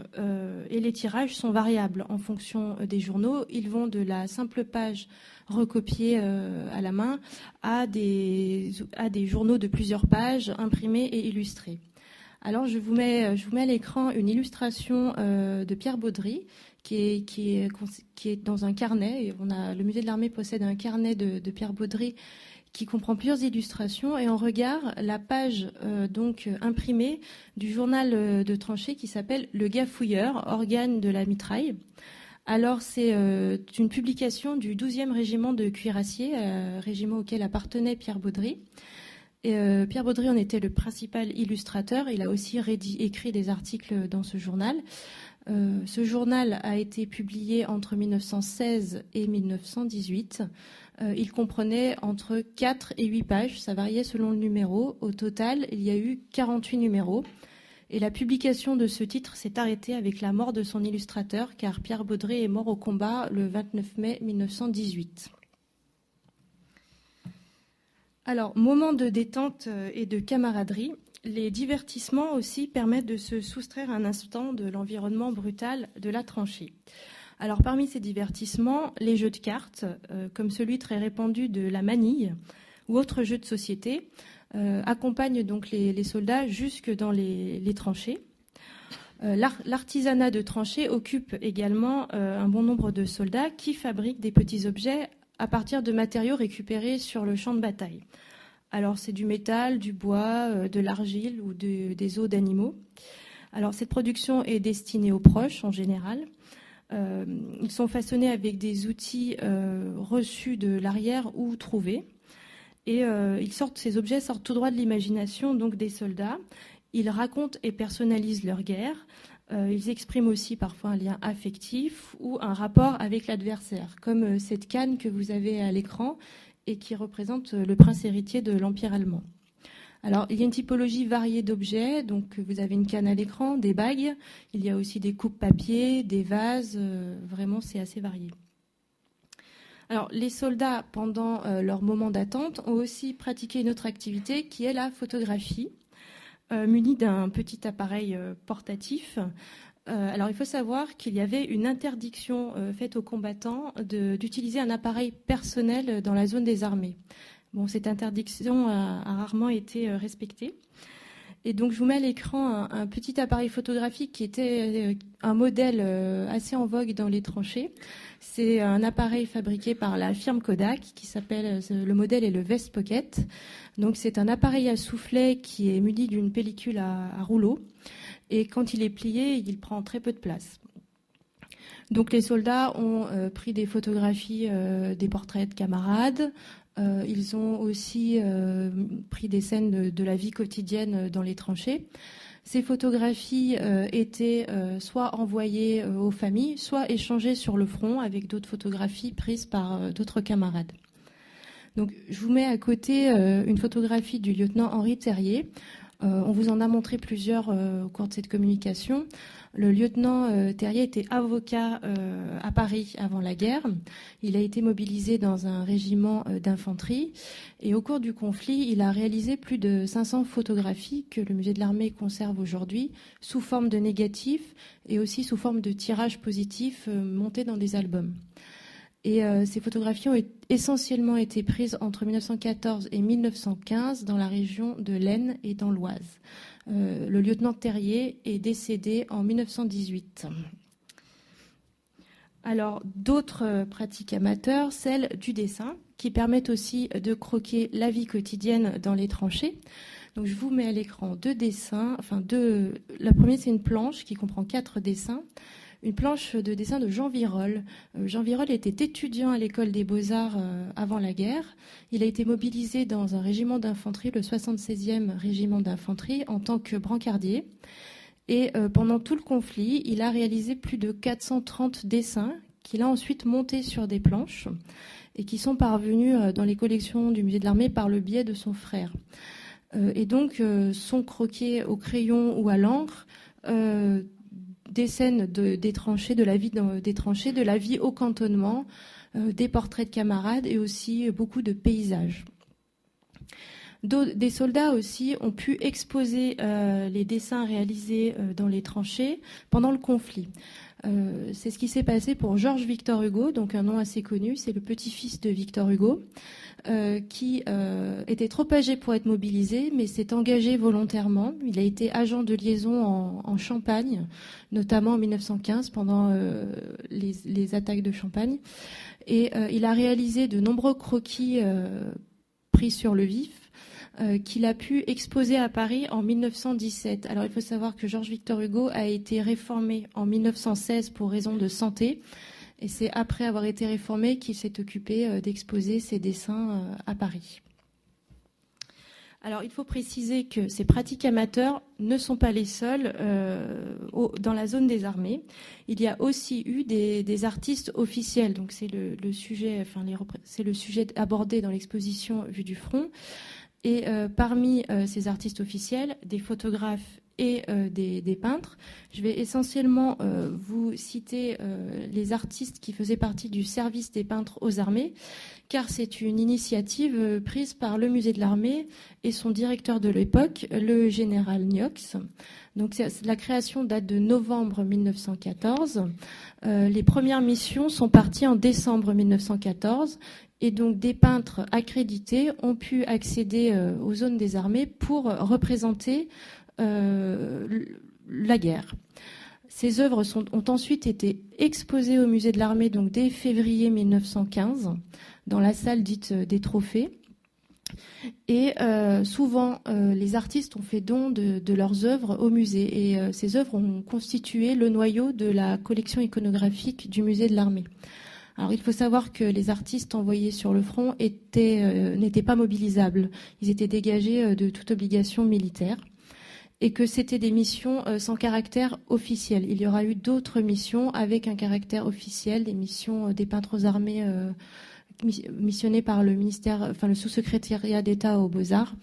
et les tirages sont variables en fonction des journaux. Ils vont de la simple page recopiée à la main à des journaux de plusieurs pages imprimés et illustrés. Alors, je vous mets à l'écran une illustration de Pierre Baudry qui est dans un carnet. Et le musée de l'armée possède un carnet de Pierre Baudry qui comprend plusieurs illustrations. Et on regarde la page imprimée du journal de tranchée qui s'appelle Le Gafouilleur, organe de la mitraille. Alors, c'est une publication du 12e régiment de cuirassiers, régiment auquel appartenait Pierre Baudry. Et Pierre Baudry en était le principal illustrateur. Il a aussi écrit des articles dans ce journal. Ce journal a été publié entre 1916 et 1918. Il comprenait entre 4 et 8 pages. Ça variait selon le numéro. Au total, il y a eu 48 numéros. Et la publication de ce titre s'est arrêtée avec la mort de son illustrateur, car Pierre Baudry est mort au combat le 29 mai 1918. Alors, moment de détente et de camaraderie, les divertissements aussi permettent de se soustraire un instant de l'environnement brutal de la tranchée. Alors, parmi ces divertissements, les jeux de cartes, comme celui très répandu de la manille ou autres jeux de société, accompagnent donc les soldats jusque dans les tranchées. L'artisanat de tranchées occupe également un bon nombre de soldats qui fabriquent des petits objets à partir de matériaux récupérés sur le champ de bataille. Alors, c'est du métal, du bois, de l'argile ou des os d'animaux. Alors, cette production est destinée aux proches en général. Ils sont façonnés avec des outils reçus de l'arrière ou trouvés. Et ces objets sortent tout droit de l'imagination donc des soldats. Ils racontent et personnalisent leur guerre. Ils expriment aussi parfois un lien affectif ou un rapport avec l'adversaire, comme cette canne que vous avez à l'écran et qui représente le prince héritier de l'Empire allemand. Alors, il y a une typologie variée d'objets. Donc, vous avez une canne à l'écran, des bagues. Il y a aussi des coupes papier, des vases. Vraiment, c'est assez varié. Alors, les soldats, pendant leur moment d'attente, ont aussi pratiqué une autre activité qui est la photographie, munis d'un petit appareil portatif. Alors, il faut savoir qu'il y avait une interdiction faite aux combattants d'utiliser un appareil personnel dans la zone des armées. Bon, cette interdiction a rarement été respectée. Et donc, je vous mets à l'écran un petit appareil photographique qui était un modèle assez en vogue dans les tranchées. C'est un appareil fabriqué par la firme Kodak le modèle est le Vest Pocket. Donc, c'est un appareil à soufflet qui est muni d'une pellicule à rouleau. Et quand il est plié, il prend très peu de place. Donc les soldats ont pris des photographies des portraits de camarades. Ils ont aussi pris des scènes de la vie quotidienne dans les tranchées. Ces photographies étaient soit envoyées aux familles, soit échangées sur le front avec d'autres photographies prises par d'autres camarades. Donc, je vous mets à côté une photographie du lieutenant Henri Terrier. On vous en a montré plusieurs au cours de cette communication. Le lieutenant Terrier était avocat à Paris avant la guerre. Il a été mobilisé dans un régiment d'infanterie et au cours du conflit, il a réalisé plus de 500 photographies que le musée de l'armée conserve aujourd'hui sous forme de négatifs et aussi sous forme de tirages positifs montés dans des albums. Et ces photographies ont essentiellement été prises entre 1914 et 1915 dans la région de l'Aisne et dans l'Oise. Le lieutenant Terrier est décédé en 1918. Alors, d'autres pratiques amateurs, celles du dessin, qui permettent aussi de croquer la vie quotidienne dans les tranchées. Donc, je vous mets à l'écran deux dessins. La première, c'est une planche qui comprend 4 dessins. Une planche de dessin de Jean Virol. Jean Virol était étudiant à l'école des Beaux-Arts avant la guerre. Il a été mobilisé dans un régiment d'infanterie, le 76e régiment d'infanterie, en tant que brancardier. Et pendant tout le conflit, il a réalisé plus de 430 dessins qu'il a ensuite montés sur des planches et qui sont parvenus dans les collections du musée de l'armée par le biais de son frère. Et donc, sont croqués au crayon ou à l'encre des scènes des tranchées, de la vie des tranchées, de la vie au cantonnement, des portraits de camarades et aussi beaucoup de paysages. Des soldats aussi ont pu exposer les dessins réalisés dans les tranchées pendant le conflit. C'est ce qui s'est passé pour Georges Victor Hugo, donc un nom assez connu, c'est le petit-fils de Victor Hugo, qui était trop âgé pour être mobilisé, mais s'est engagé volontairement. Il a été agent de liaison en Champagne, notamment en 1915, pendant les attaques de Champagne. Et il a réalisé de nombreux croquis pris sur le vif, qu'il a pu exposer à Paris en 1917. Alors il faut savoir que Georges Victor Hugo a été réformé en 1916 pour raison de santé. Et c'est après avoir été réformé qu'il s'est occupé d'exposer ses dessins à Paris. Alors, il faut préciser que ces pratiques amateurs ne sont pas les seules dans la zone des armées. Il y a aussi eu des artistes officiels. Donc, c'est le sujet abordé dans l'exposition Vue du front. Et parmi ces artistes officiels, des photographes et des peintres. Je vais essentiellement vous citer les artistes qui faisaient partie du service des peintres aux armées, car c'est une initiative prise par le musée de l'armée et son directeur de l'époque, le général Niox. Donc la création date de novembre 1914. Les premières missions sont parties en décembre 1914. Et donc des peintres accrédités ont pu accéder aux zones des armées pour représenter la guerre. Ces œuvres ont ensuite été exposées au musée de l'armée donc dès février 1915 dans la salle dite des trophées. Et souvent, les artistes ont fait don de leurs œuvres au musée. Et ces œuvres ont constitué le noyau de la collection iconographique du musée de l'armée. Alors, il faut savoir que les artistes envoyés sur le front n'étaient pas mobilisables. Ils étaient dégagés de toute obligation militaire et que c'était des missions sans caractère officiel. Il y aura eu d'autres missions avec un caractère officiel, des missions des peintres aux armées missionnées par le sous-secrétariat d'État aux Beaux-Arts.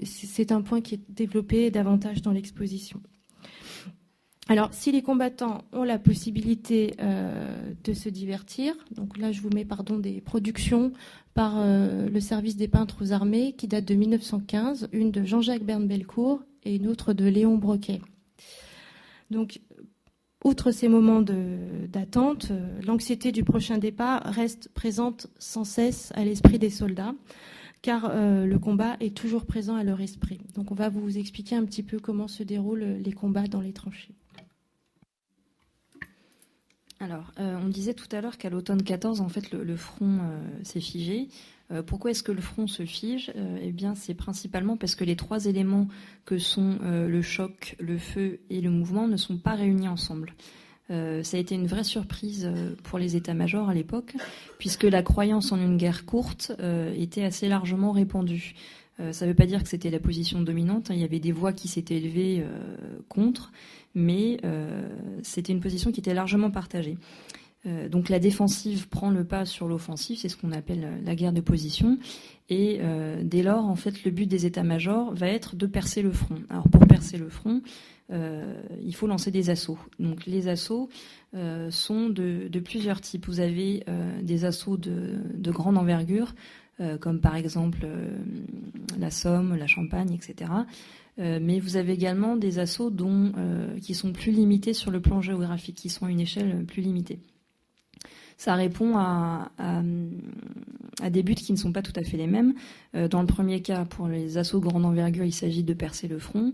C'est un point qui est développé davantage dans l'exposition. Alors, si les combattants ont la possibilité de se divertir, donc là je vous mets des productions par le service des peintres aux armées qui date de 1915, une de Jean-Jacques Berne-Bellecour et une autre de Léon Broquet. Donc, outre ces moments d'attente, l'anxiété du prochain départ reste présente sans cesse à l'esprit des soldats, car le combat est toujours présent à leur esprit. Donc on va vous expliquer un petit peu comment se déroulent les combats dans les tranchées. Alors, on disait tout à l'heure qu'à l'automne 14, en fait, le front s'est figé. Pourquoi est-ce que le front se fige ? Eh bien, c'est principalement parce que les 3 éléments que sont le choc, le feu et le mouvement ne sont pas réunis ensemble. Ça a été une vraie surprise pour les états-majors à l'époque, puisque la croyance en une guerre courte était assez largement répandue. Ça ne veut pas dire que c'était la position dominante, hein. Il y avait des voix qui s'étaient élevées contre, mais c'était une position qui était largement partagée. Donc la défensive prend le pas sur l'offensive, c'est ce qu'on appelle la guerre de position. Et dès lors, en fait, le but des états-majors va être de percer le front. Alors pour percer le front, il faut lancer des assauts. Donc les assauts sont de plusieurs types. Vous avez des assauts de grande envergure, comme par exemple la Somme, la Champagne, etc. Mais vous avez également des assauts qui sont plus limités sur le plan géographique, qui sont à une échelle plus limitée. Ça répond à des buts qui ne sont pas tout à fait les mêmes. Dans le premier cas, pour les assauts de grande envergure, il s'agit de percer le front.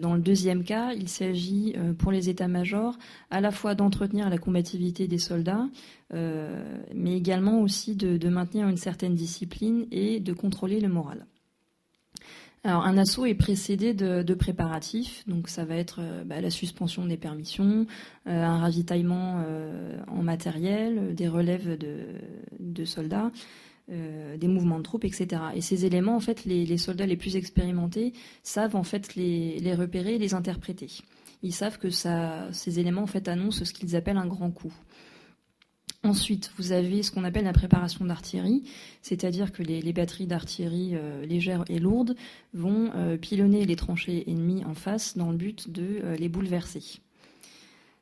Dans le deuxième cas, il s'agit pour les états-majors à la fois d'entretenir la combativité des soldats, mais également aussi de maintenir une certaine discipline et de contrôler le moral. Alors, un assaut est précédé de préparatifs, donc ça va être la suspension des permissions, un ravitaillement en matériel, des relèves de soldats, des mouvements de troupes, etc. Et ces éléments, en fait, les soldats les plus expérimentés savent en fait les repérer et les interpréter. Ils savent que ces éléments en fait annoncent ce qu'ils appellent un grand coup. Ensuite, vous avez ce qu'on appelle la préparation d'artillerie, c'est-à-dire que les batteries d'artillerie légères et lourdes vont pilonner les tranchées ennemies en face dans le but de les bouleverser.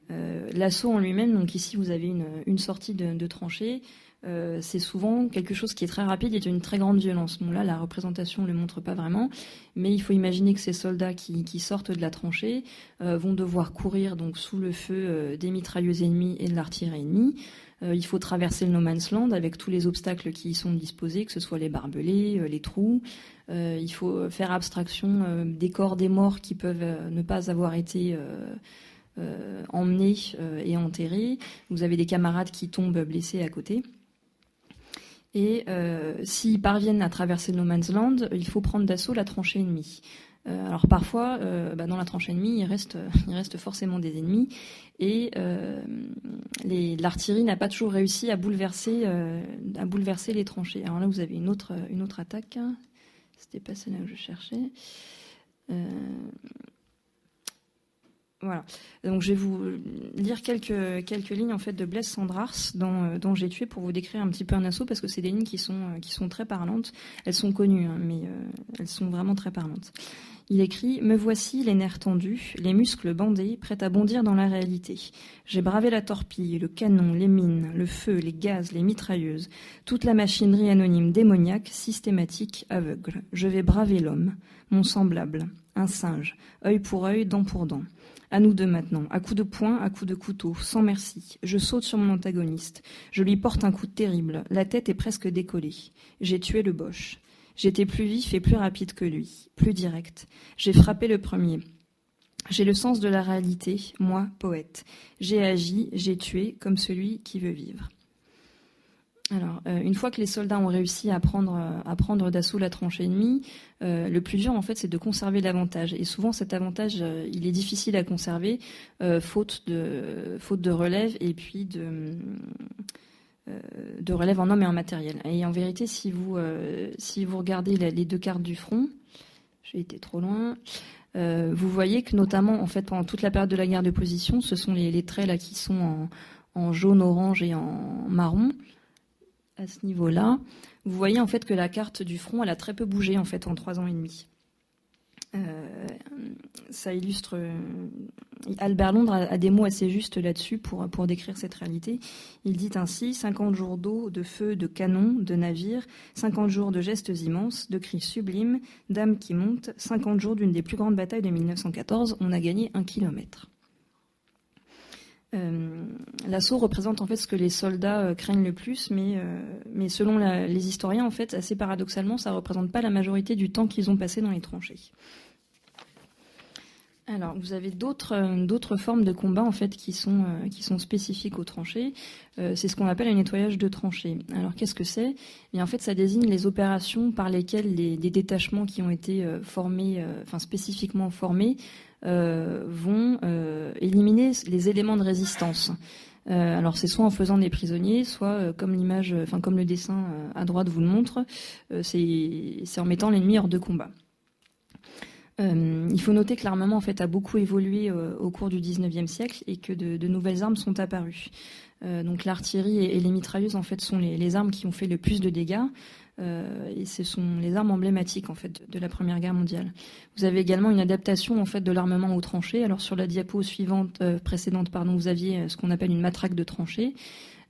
L'assaut en lui-même, donc ici vous avez une sortie de tranchée, c'est souvent quelque chose qui est très rapide et d'une très grande violence. Bon là, la représentation ne le montre pas vraiment, mais il faut imaginer que ces soldats qui sortent de la tranchée vont devoir courir donc sous le feu des mitrailleuses ennemies et de l'artillerie ennemie. Il faut traverser le no man's land avec tous les obstacles qui y sont disposés, que ce soit les barbelés, les trous. Il faut faire abstraction des corps des morts qui peuvent ne pas avoir été emmenés et enterrés. Vous avez des camarades qui tombent blessés à côté. Et s'ils parviennent à traverser le no man's land, il faut prendre d'assaut la tranchée ennemie. Alors parfois, dans la tranchée ennemie, il reste forcément des ennemis, et l'artillerie n'a pas toujours réussi à bouleverser les tranchées. Alors là, vous avez une autre attaque. C'était pas celle-là que je cherchais. Voilà. Donc je vais vous lire quelques lignes en fait de Blaise Cendrars dont j'ai tué pour vous décrire un petit peu un assaut, parce que c'est des lignes qui sont très parlantes. Elles sont connues, hein, mais elles sont vraiment très parlantes. Il écrit « Me voici, les nerfs tendus, les muscles bandés, prêts à bondir dans la réalité. J'ai bravé la torpille, le canon, les mines, le feu, les gaz, les mitrailleuses, toute la machinerie anonyme, démoniaque, systématique, aveugle. Je vais braver l'homme, mon semblable, un singe, œil pour œil, dent pour dent. À nous deux maintenant, à coups de poing, à coups de couteau, sans merci. Je saute sur mon antagoniste. Je lui porte un coup terrible. La tête est presque décollée. J'ai tué le Boche. J'étais plus vif et plus rapide que lui, plus direct. J'ai frappé le premier. J'ai le sens de la réalité, moi, poète. J'ai agi, j'ai tué, comme celui qui veut vivre. » Alors, une fois que les soldats ont réussi à prendre d'assaut la tranchée ennemie, le plus dur, en fait, c'est de conserver l'avantage. Et souvent, cet avantage, il est difficile à conserver, faute de relève et puis de relève en hommes et en matériel. Et en vérité, si vous regardez les deux cartes du front, j'ai été trop loin, vous voyez que notamment, en fait, pendant toute la période de la guerre de position, ce sont les traits là qui sont en jaune, orange et en marron. À ce niveau-là, vous voyez en fait que la carte du front, elle a très peu bougé en fait en 3 ans et demi. Ça illustre. Albert Londres a des mots assez justes là-dessus pour décrire cette réalité. Il dit ainsi 50 jours d'eau, de feu, de canon, de navires, 50 jours de gestes immenses, de cris sublimes, d'âmes qui montent, 50 jours d'une des plus grandes batailles de 1914. On a gagné 1 kilomètre. L'assaut représente en fait ce que les soldats craignent le plus, mais selon les historiens, en fait, assez paradoxalement, ça ne représente pas la majorité du temps qu'ils ont passé dans les tranchées. Alors, vous avez d'autres formes de combat en fait qui sont spécifiques aux tranchées. C'est ce qu'on appelle un nettoyage de tranchées. Alors, qu'est-ce que c'est ? Et en fait, ça désigne les opérations par lesquelles des détachements qui ont été spécifiquement formés vont éliminer les éléments de résistance. Alors c'est soit en faisant des prisonniers, soit comme le dessin à droite vous le montre, c'est en mettant l'ennemi hors de combat. Il faut noter que l'armement en fait a beaucoup évolué au cours du 19e siècle et que de nouvelles armes sont apparues. Donc l'artillerie et les mitrailleuses en fait sont les armes qui ont fait le plus de dégâts et ce sont les armes emblématiques en fait de la Première Guerre mondiale. Vous avez également une adaptation en fait de l'armement aux tranchées. Alors sur la diapo précédente, vous aviez ce qu'on appelle une matraque de tranchée.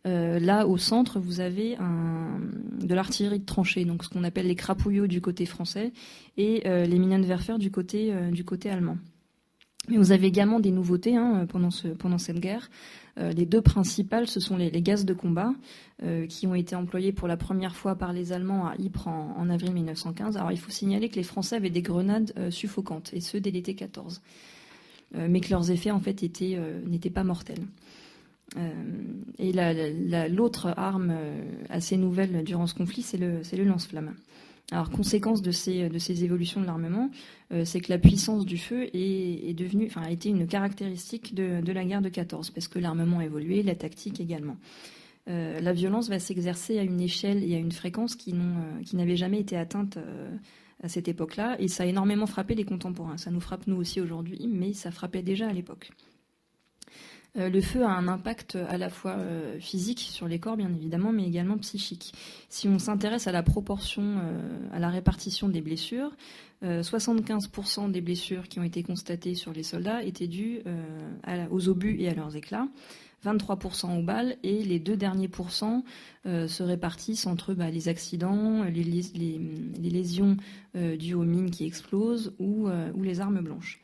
Là, au centre, vous avez de l'artillerie de tranchée, donc ce qu'on appelle les crapouillots du côté français et les Minenwerfer du côté allemand. Mais vous avez également des nouveautés pendant cette guerre. Les deux principales, ce sont les gaz de combat qui ont été employés pour la première fois par les Allemands à Ypres en avril 1915. Alors, il faut signaler que les Français avaient des grenades suffocantes, et ce dès l'été 14, mais que leurs effets en fait n'étaient pas mortels. Et l'autre arme assez nouvelle durant ce conflit, c'est le lance-flamme. Alors, conséquence de ces évolutions de l'armement, c'est que la puissance du feu a été une caractéristique de la guerre de 14, parce que l'armement a évolué, la tactique également. La violence va s'exercer à une échelle et à une fréquence qui n'avaient jamais été atteintes à cette époque-là, et ça a énormément frappé les contemporains. Ça nous frappe nous aussi aujourd'hui, mais ça frappait déjà à l'époque. Le feu a un impact à la fois physique sur les corps, bien évidemment, mais également psychique. Si on s'intéresse à la proportion, à la répartition des blessures, 75% des blessures qui ont été constatées sur les soldats étaient dues aux obus et à leurs éclats, 23% aux balles, et les 2 derniers pourcents se répartissent entre les accidents, les lésions dues aux mines qui explosent ou les armes blanches.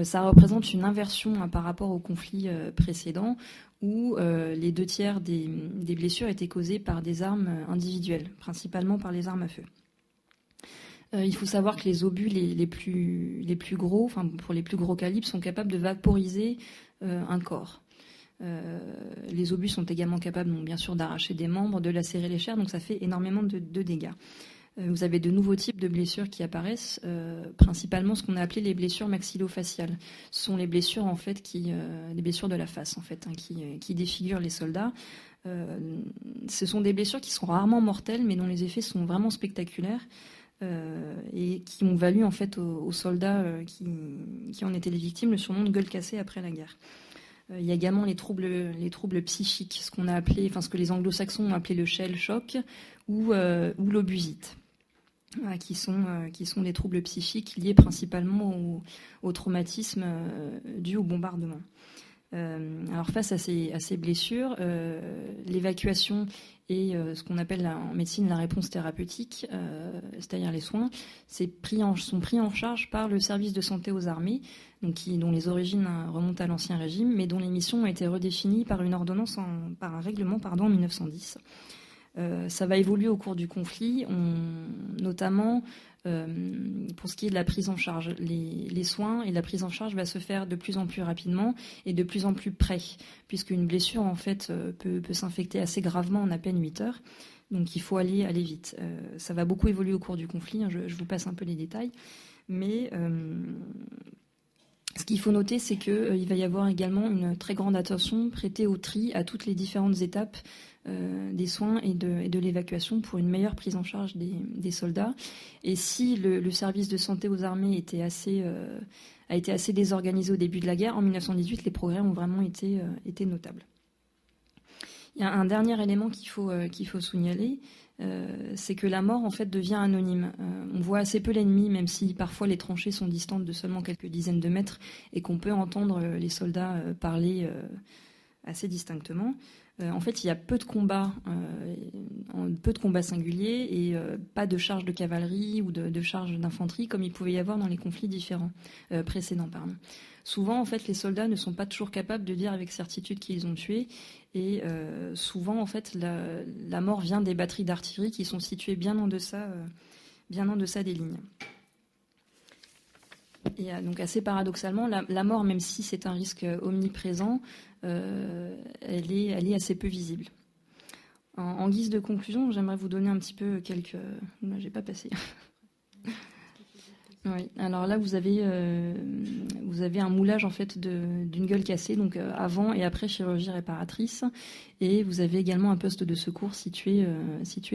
Ça représente une inversion par rapport au conflit précédent où les 2 tiers des blessures étaient causées par des armes individuelles, principalement par les armes à feu. Il faut savoir que les obus les plus gros, pour les plus gros calibres, sont capables de vaporiser un corps. Les obus sont également capables, donc, bien sûr, d'arracher des membres, de lacérer les chairs, donc ça fait énormément de dégâts. Vous avez de nouveaux types de blessures qui apparaissent, principalement ce qu'on a appelé les blessures maxillofaciales. Ce sont les blessures en fait les blessures de la face en fait, qui défigurent les soldats. Ce sont des blessures qui sont rarement mortelles, mais dont les effets sont vraiment spectaculaires et qui ont valu en fait aux soldats qui en étaient les victimes le surnom de gueule cassée après la guerre. Il y a également les troubles psychiques, ce que les anglo-saxons ont appelé le shell shock ou l'obusite. Qui sont des troubles psychiques liés principalement au traumatisme dû au bombardement. Alors face à ces blessures, l'évacuation et ce qu'on appelle en médecine la réponse thérapeutique, c'est-à-dire les soins, sont pris en charge par le service de santé aux armées, dont les origines remontent à l'Ancien Régime, mais dont les missions ont été redéfinies par un règlement en 1910. Ça va évoluer au cours du conflit, notamment pour ce qui est de la prise en charge. Les soins et la prise en charge va se faire de plus en plus rapidement et de plus en plus près, puisqu'une blessure en fait peut s'infecter assez gravement en à peine 8 heures. Donc il faut aller vite. Ça va beaucoup évoluer au cours du conflit, je vous passe un peu les détails. Mais ce qu'il faut noter, c'est qu'il va y avoir également une très grande attention prêtée au tri à toutes les différentes étapes des soins et de l'évacuation pour une meilleure prise en charge des soldats. Et si le service de santé aux armées a été assez désorganisé au début de la guerre, en 1918, les progrès ont vraiment été notables. Il y a un dernier élément qu'il faut signaler, c'est que la mort en fait devient anonyme. On voit assez peu l'ennemi, même si parfois les tranchées sont distantes de seulement quelques dizaines de mètres et qu'on peut entendre les soldats parler assez distinctement. En fait, il y a peu de combats singuliers et pas de charges de cavalerie ou de charges d'infanterie comme il pouvait y avoir dans les conflits précédents. Souvent, en fait, les soldats ne sont pas toujours capables de dire avec certitude qui ils ont tué et souvent, en fait, la mort vient des batteries d'artillerie qui sont situées bien en deçà des lignes. Et donc assez paradoxalement, la mort, même si c'est un risque omniprésent, elle est assez peu visible. En guise de conclusion, j'aimerais vous donner un petit peu quelques... Non, j'ai pas passé. Oui. Alors là, vous avez un moulage en fait d'une gueule cassée, donc avant et après chirurgie réparatrice, et vous avez également un poste de secours situé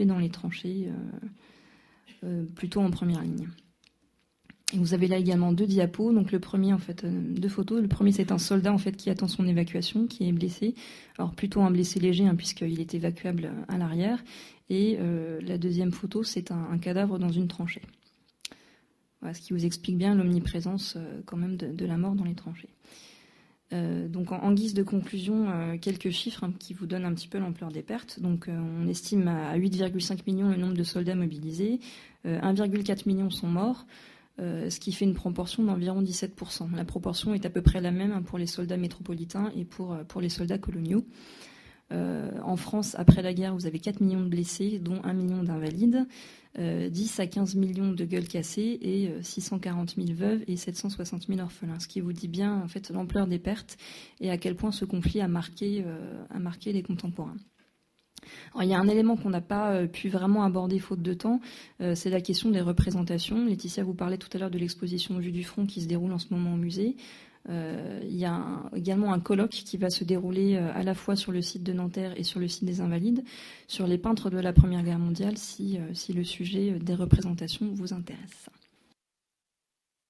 dans les tranchées, plutôt en première ligne. Et vous avez là également 2 diapos. Donc le premier, en fait, 2 photos. Le premier, c'est un soldat en fait qui attend son évacuation, qui est blessé. Alors plutôt un blessé léger, puisqu'il est évacuable à l'arrière. Et la deuxième photo, c'est un cadavre dans une tranchée. Voilà, ce qui vous explique bien l'omniprésence quand même de la mort dans les tranchées. Donc en guise de conclusion, quelques chiffres qui vous donnent un petit peu l'ampleur des pertes. Donc on estime à 8,5 millions le nombre de soldats mobilisés, 1,4 million sont morts, ce qui fait une proportion d'environ 17%. La proportion est à peu près la même pour les soldats métropolitains et pour les soldats coloniaux. En France, après la guerre, vous avez 4 millions de blessés, dont 1 million d'invalides, 10 à 15 millions de gueules cassées et 640 000 veuves et 760 000 orphelins. Ce qui vous dit bien en fait l'ampleur des pertes et à quel point ce conflit a marqué les contemporains. Alors, il y a un élément qu'on n'a pas pu vraiment aborder faute de temps, c'est la question des représentations. Laetitia vous parlait tout à l'heure de l'exposition Vue du front qui se déroule en ce moment au musée. Il y a également un colloque qui va se dérouler à la fois sur le site de Nanterre et sur le site des Invalides, sur les peintres de la Première Guerre mondiale, si le sujet des représentations vous intéresse.